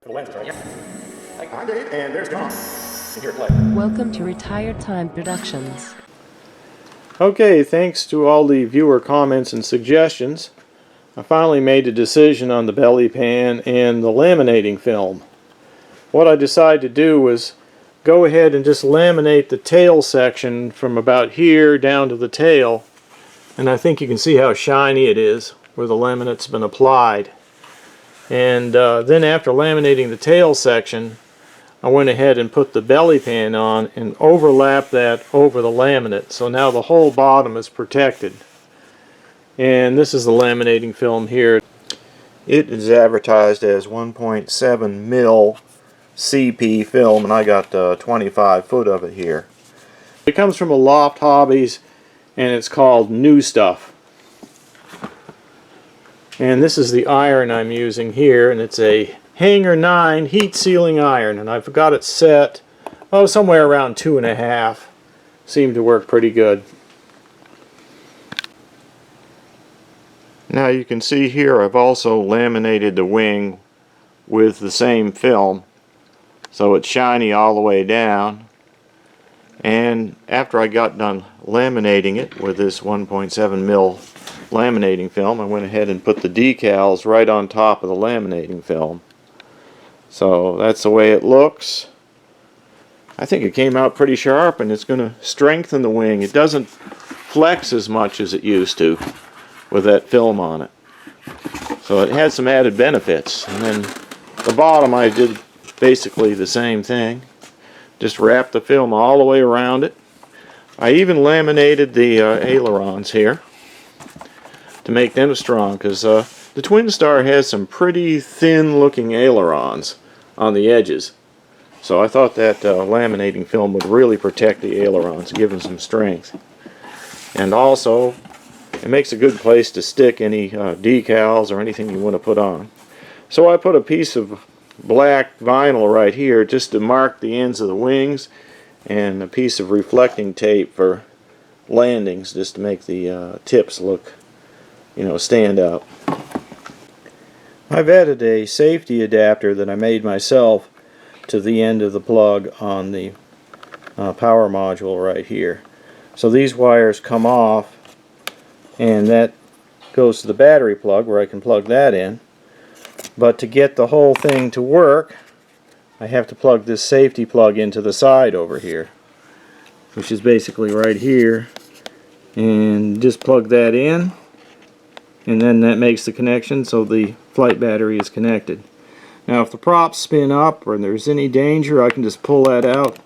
The lenses right here. Hi Dave, and there's Tom. And here, play. Welcome to Retired Time Productions. Okay, thanks to all the viewer comments and suggestions, I finally made a decision on the belly pan and the laminating film. What I decided to do was go ahead and just laminate the tail section from about here down to the tail, and I think you can see how shiny it is where the laminate's been applied. And then after laminating the tail section, I went ahead and put the belly pan on and overlapped that over the laminate. So now the whole bottom is protected. And this is the laminating film here. It is advertised as 1.7 mil CP film, and I got 25 foot of it here. It comes from a Loft Hobbies, and it's called New Stuff. And this is the iron I'm using here, and it's a Hanger 9 heat sealing iron, and I've got it set somewhere around 2.5. Seemed to work pretty good. Now you can see here I've also laminated the wing with the same film, so it's shiny all the way down. And after I got done laminating it with this 1.7 mil laminating film, I went ahead and put the decals right on top of the laminating film. So that's the way it looks. I think it came out pretty sharp, and it's going to strengthen the wing. It doesn't flex as much as it used to with that film on it. So it had some added benefits. And then the bottom I did basically the same thing. Just wrapped the film all the way around it. I even laminated the ailerons here to make them strong, because the Twin Star has some pretty thin looking ailerons on the edges. So I thought that laminating film would really protect the ailerons, give them some strength. And also, it makes a good place to stick any decals or anything you want to put on. So I put a piece of black vinyl right here just to mark the ends of the wings, and a piece of reflecting tape for landings just to make the tips look, stand out. I've added a safety adapter that I made myself to the end of the plug on the power module right here. So these wires come off, and that goes to the battery plug where I can plug that in. But to get the whole thing to work, I have to plug this safety plug into the side over here, which is basically right here, and just plug that in, and then that makes the connection so the flight battery is connected. Now if the props spin up or there's any danger, I can just pull that out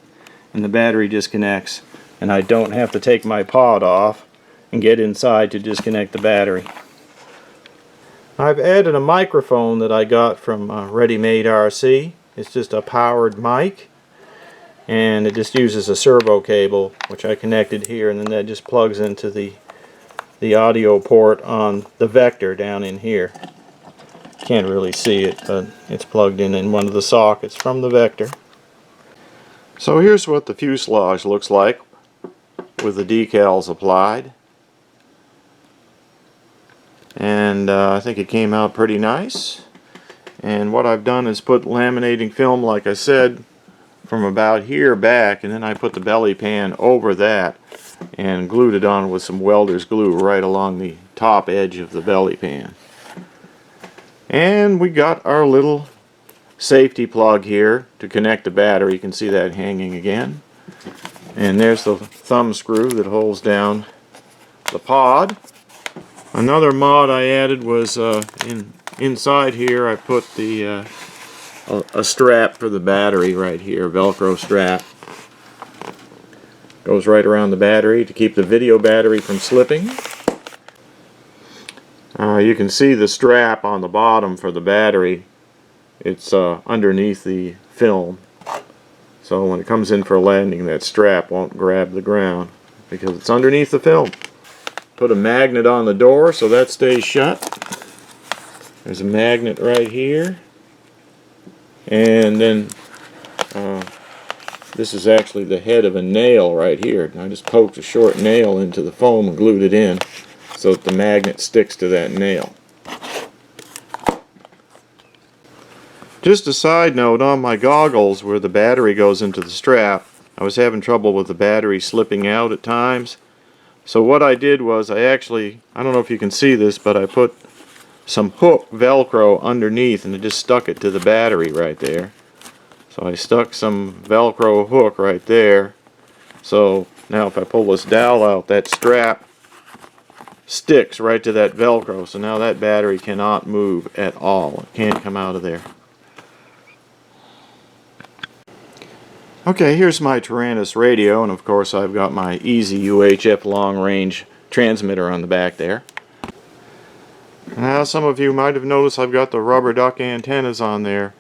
and the battery disconnects, and I don't have to take my pod off and get inside to disconnect the battery. I've added a microphone that I got from Ready-Made RC. It's just a powered mic, and it just uses a servo cable, which I connected here, and then that just plugs into the audio port on the Vector down in here. Can't really see it, but it's plugged in one of the sockets from the Vector. So here's what the fuselage looks like with the decals applied. And I think it came out pretty nice. And what I've done is put laminating film, like I said, from about here back, and then I put the belly pan over that and glued it on with some welder's glue right along the top edge of the belly pan. And we got our little safety plug here to connect the battery. You can see that hanging again. And there's the thumb screw that holds down the pod. Another mod I added was inside here I put the a strap for the battery right here, Velcro strap. Goes right around the battery to keep the video battery from slipping. You can see the strap on the bottom for the battery. It's underneath the film. So when it comes in for a landing, that strap won't grab the ground because it's underneath the film. Put a magnet on the door so that stays shut. There's a magnet right here. And then this is actually the head of a nail right here. I just poked a short nail into the foam and glued it in so that the magnet sticks to that nail. Just a side note, on my goggles where the battery goes into the strap, I was having trouble with the battery slipping out at times. So what I did was I don't know if you can see this, but I put some hook Velcro underneath and I just stuck it to the battery right there. So I stuck some Velcro hook right there. So now if I pull this dowel out, that strap sticks right to that Velcro. So now that battery cannot move at all. It can't come out of there. Okay, here's my Taranis radio, and of course I've got my EzUHF long-range transmitter on the back there. Now some of you might have noticed I've got the rubber duck antennas on there.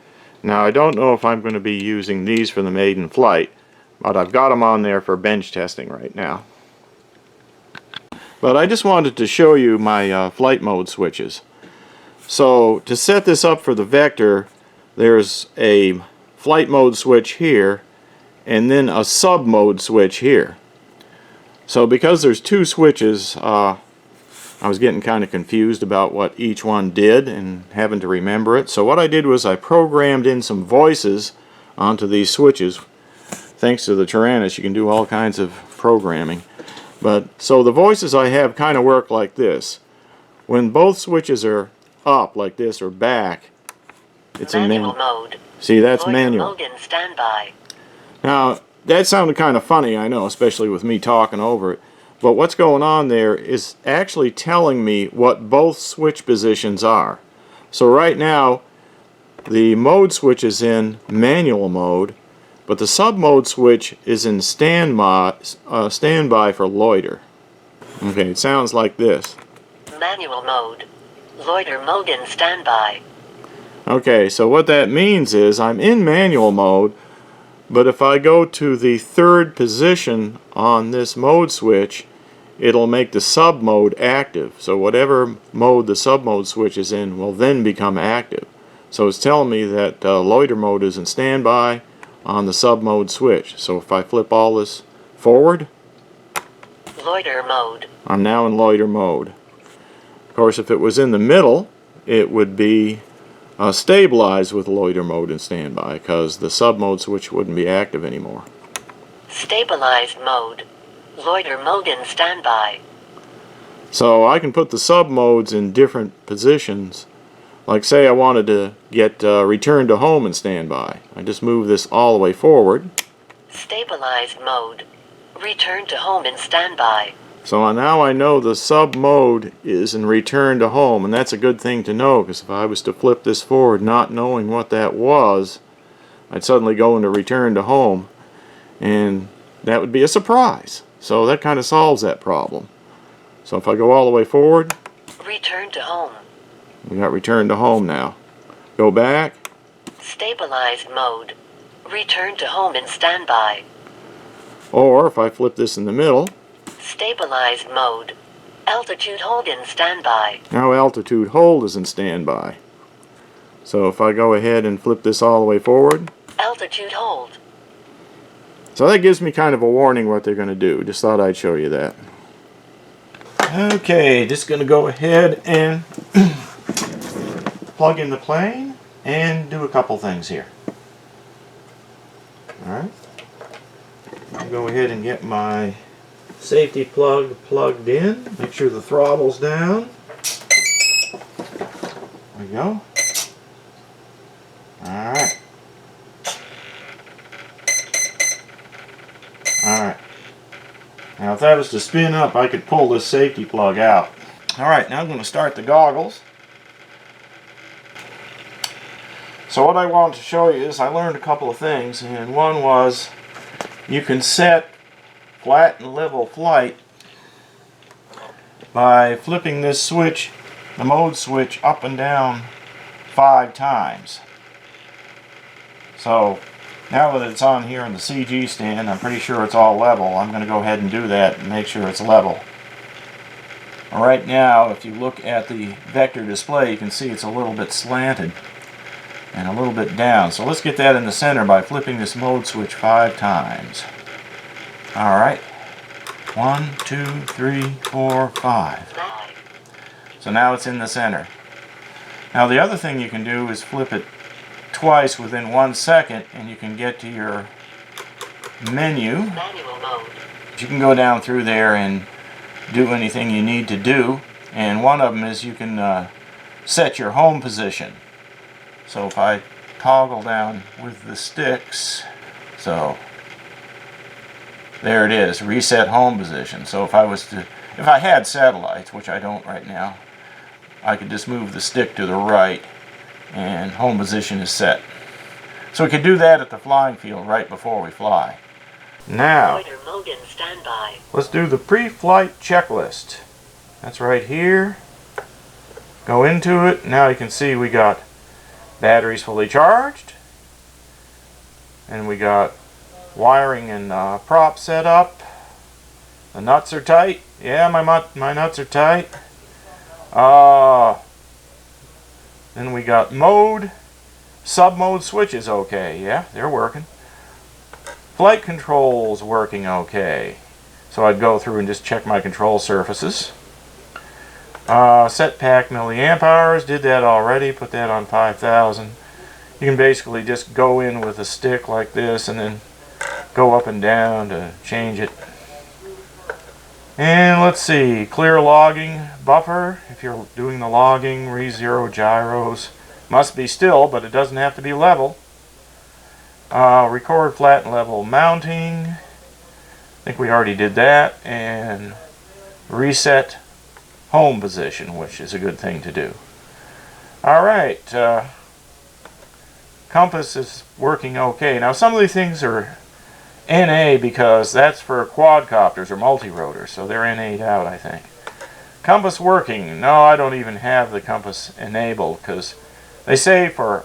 Now I don't know if I'm going to be using these for the maiden flight, but I've got them on there for bench testing right now. But I just wanted to show you my flight mode switches. So to set this up for the Vector, there's a flight mode switch here, and then a sub mode switch here. So because there's two switches, I was getting kind of confused about what each one did and having to remember it. So what I did was I programmed in some voices onto these switches. Thanks to the Taranis, you can do all kinds of programming. So the voices I have kind of work like this. When both switches are up like this or back, it's manual in mode. See, that's Loiter manual. mode in standby. Now, that sounded kind of funny, I know, especially with me talking over it. But what's going on there is actually telling me what both switch positions are. So right now, the mode switch is in manual mode, but the sub mode switch is in standby for loiter. Okay, it sounds like this. Manual mode. Loiter mode in standby. Okay, so what that means is I'm in manual mode, but if I go to the third position on this mode switch, it'll make the sub mode active. So whatever mode the sub mode switch is in will then become active. So it's telling me that loiter mode is in standby on the sub mode switch. So if I flip all this forward, Loiter mode. I'm now in loiter mode. Of course, if it was in the middle, it would be stabilized with loiter mode in standby, because the sub mode switch wouldn't be active anymore. Stabilized mode. Loiter mode in standby. So I can put the sub modes in different positions. Like say I wanted to get return to home in standby. I just move this all the way forward. Stabilized mode. Return to home in standby. So now I know the sub mode is in return to home, and that's a good thing to know, because if I was to flip this forward not knowing what that was, I'd suddenly go into return to home, and that would be a surprise. So that kind of solves that problem. So if I go all the way forward, Return to home. we got return to home now. Go back, Stabilized mode. Return to home in standby. or if I flip this in the middle, Stabilized mode. Altitude hold in standby. now altitude hold is in standby. So if I go ahead and flip this all the way forward, Altitude hold. so that gives me kind of a warning what they're going to do. Just thought I'd show you that. Okay, just going to go ahead and plug in the plane and do a couple things here. Alright. I'll go ahead and get my safety plug plugged in. Make sure the throttle's down. There we go. Alright. Alright. Now if that was to spin up, I could pull this safety plug out. Alright, now I'm going to start the goggles. So what I wanted to show you is I learned a couple of things, and one was you can set flat and level flight by flipping this switch, the mode switch, up and down 5 times. So now that it's on here in the CG stand, I'm pretty sure it's all level. I'm going to go ahead and do that and make sure it's level. Right now, if you look at the Vector display, you can see it's a little bit slanted and a little bit down. So let's get that in the center by flipping this mode switch 5 times. Alright. 1, 2, 3, 4, 5. So now it's in the center. Now the other thing you can do is flip it twice within 1 second and you can get to your menu. Manual mode. You can go down through there and do anything you need to do, and one of them is you can set your home position. So if I toggle down with the sticks, so there it is, reset home position. So if I had satellites, which I don't right now, I could just move the stick to the right and home position is set. So we could do that at the flying field right before we fly. Now, Loiter mode in standby. let's do the pre-flight checklist. That's right here. Go into it. Now you can see we got batteries fully charged. And we got wiring and prop set up. The nuts are tight. Yeah, my nuts are tight. Then we got mode. Sub-mode switch is okay. Yeah, they're working. Flight controls working okay. So I'd go through and just check my control surfaces. Set pack milliamp hours, did that already, put that on 5,000. You can basically just go in with a stick like this and then go up and down to change it. And let's see, clear logging buffer. If you're doing the logging, re-zero gyros. Must be still, but it doesn't have to be level. Record flat and level mounting. I think we already did that. And reset home position, which is a good thing to do. Alright, compass is working okay. Now some of these things are NA because that's for quadcopters or multi-rotors, so they're NA'd out, I think. Compass working. No, I don't even have the compass enabled because they say for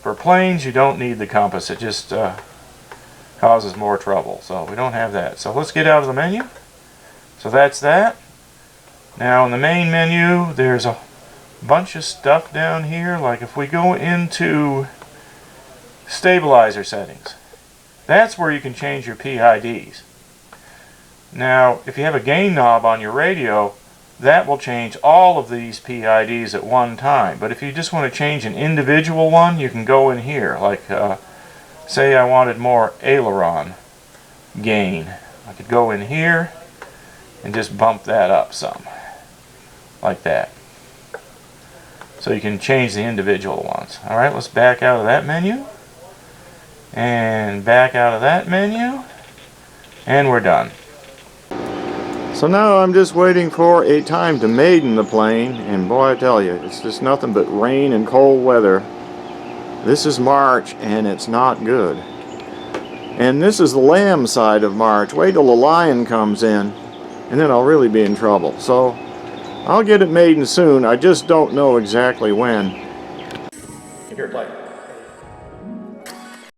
planes you don't need the compass. It just causes more trouble, so we don't have that. So let's get out of the menu. So that's that. Now in the main menu there's a bunch of stuff down here, like if we go into stabilizer settings, that's where you can change your PIDs. Now if you have a gain knob on your radio, that will change all of these PIDs at one time. But if you just want to change an individual one, you can go in here. Like say I wanted more aileron gain, I could go in here and just bump that up some, like that. So you can change the individual ones. Alright, let's back out of that menu. And back out of that menu. And we're done. So now I'm just waiting for a time to maiden the plane. And boy, I tell you, it's just nothing but rain and cold weather. This is March and it's not good. And this is the lamb side of March. Wait till the lion comes in and then I'll really be in trouble. So I'll get it maiden soon. I just don't know exactly when. Here, play.